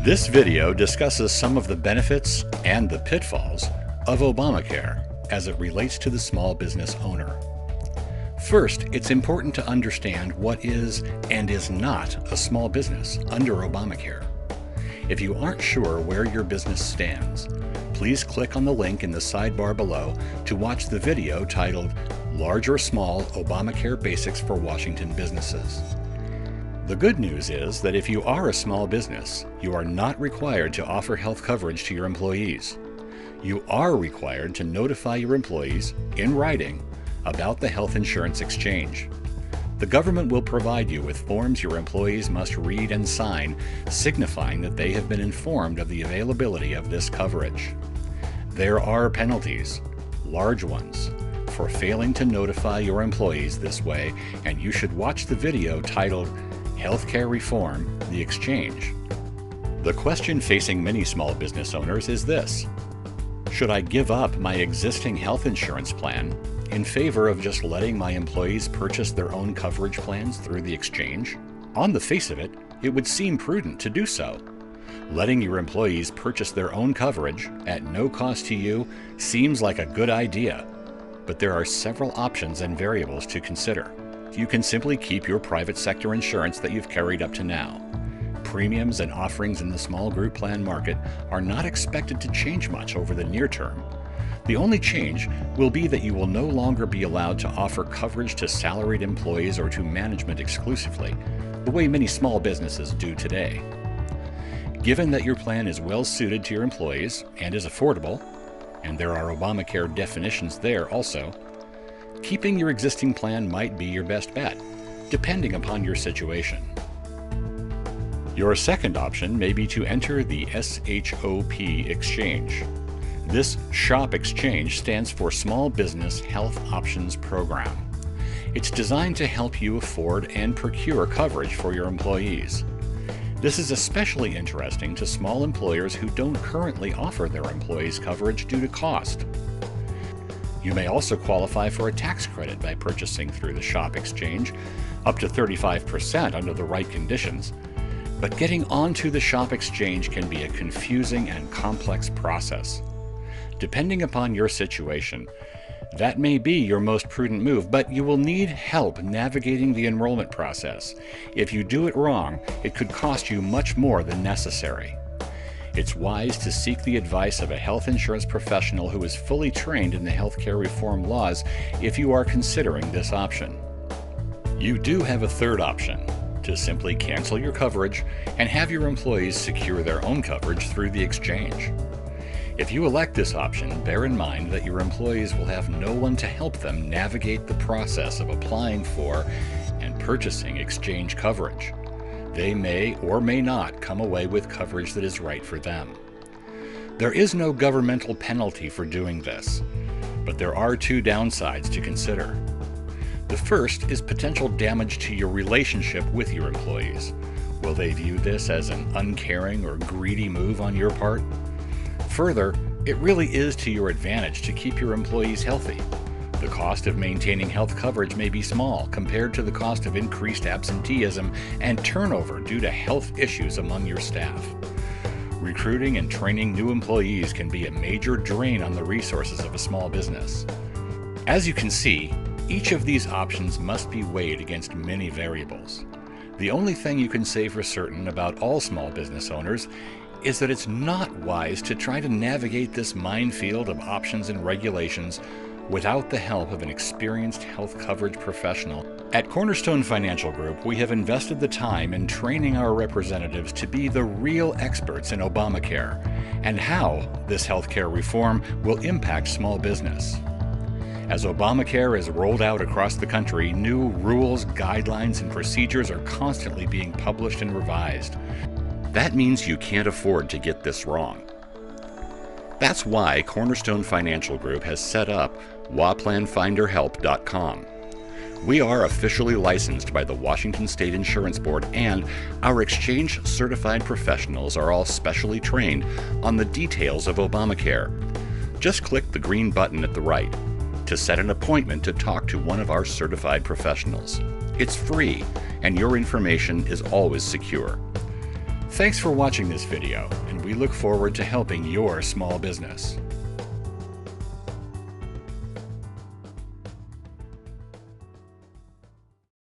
This video discusses some of the benefits and the pitfalls of Obamacare as it relates to the small business owner. First, it's important to understand what is and is not a small business under Obamacare. If you aren't sure where your business stands, please click on the link in the sidebar below to watch the video titled Large or Small Obamacare Basics for Washington Businesses. The good news is that if you are a small business, you are not required to offer health coverage to your employees. You are required to notify your employees in writing about the health insurance exchange. The government will provide you with forms your employees must read and sign, signifying that they have been informed of the availability of this coverage. There are penalties, large ones, for failing to notify your employees this way, and you should watch the video titled Healthcare Reform, the Exchange. The question facing many small business owners is this: should I give up my existing health insurance plan in favor of just letting my employees purchase their own coverage plans through the exchange? On the face of it, it would seem prudent to do so. Letting your employees purchase their own coverage at no cost to you seems like a good idea, but there are several options and variables to consider. You can simply keep your private sector insurance that you've carried up to now. Premiums and offerings in the small group plan market are not expected to change much over the near term. The only change will be that you will no longer be allowed to offer coverage to salaried employees or to management exclusively, the way many small businesses do today. Given that your plan is well suited to your employees and is affordable, and there are Obamacare definitions there also, keeping your existing plan might be your best bet, depending upon your situation. Your second option may be to enter the SHOP exchange. This SHOP exchange stands for Small Business Health Options Program. It's designed to help you afford and procure coverage for your employees. This is especially interesting to small employers who don't currently offer their employees coverage due to cost. You may also qualify for a tax credit by purchasing through the SHOP exchange, up to 35% under the right conditions. But getting onto the SHOP exchange can be a confusing and complex process. Depending upon your situation, that may be your most prudent move, but you will need help navigating the enrollment process. If you do it wrong, it could cost you much more than necessary. It's wise to seek the advice of a health insurance professional who is fully trained in the healthcare reform laws if you are considering this option. You do have a third option: to simply cancel your coverage and have your employees secure their own coverage through the exchange. If you elect this option, bear in mind that your employees will have no one to help them navigate the process of applying for and purchasing exchange coverage. They may or may not come away with coverage that is right for them. There is no governmental penalty for doing this, but there are two downsides to consider. The first is potential damage to your relationship with your employees. Will they view this as an uncaring or greedy move on your part? Further, it really is to your advantage to keep your employees healthy. The cost of maintaining health coverage may be small compared to the cost of increased absenteeism and turnover due to health issues among your staff. Recruiting and training new employees can be a major drain on the resources of a small business. As you can see, each of these options must be weighed against many variables. The only thing you can say for certain about all small business owners is that it's not wise to try to navigate this minefield of options and regulations without the help of an experienced health coverage professional. At Cornerstone Financial Group, we have invested the time in training our representatives to be the real experts in Obamacare and how this healthcare reform will impact small business. As Obamacare is rolled out across the country, new rules, guidelines, and procedures are constantly being published and revised. That means you can't afford to get this wrong. That's why Cornerstone Financial Group has set up WAPlanFinderHelp.com. We are officially licensed by the Washington State Insurance Board, and our exchange-certified professionals are all specially trained on the details of Obamacare. Just click the green button at the right to set an appointment to talk to one of our certified professionals. It's free, and your information is always secure. Thanks for watching this video, and we look forward to helping your small business.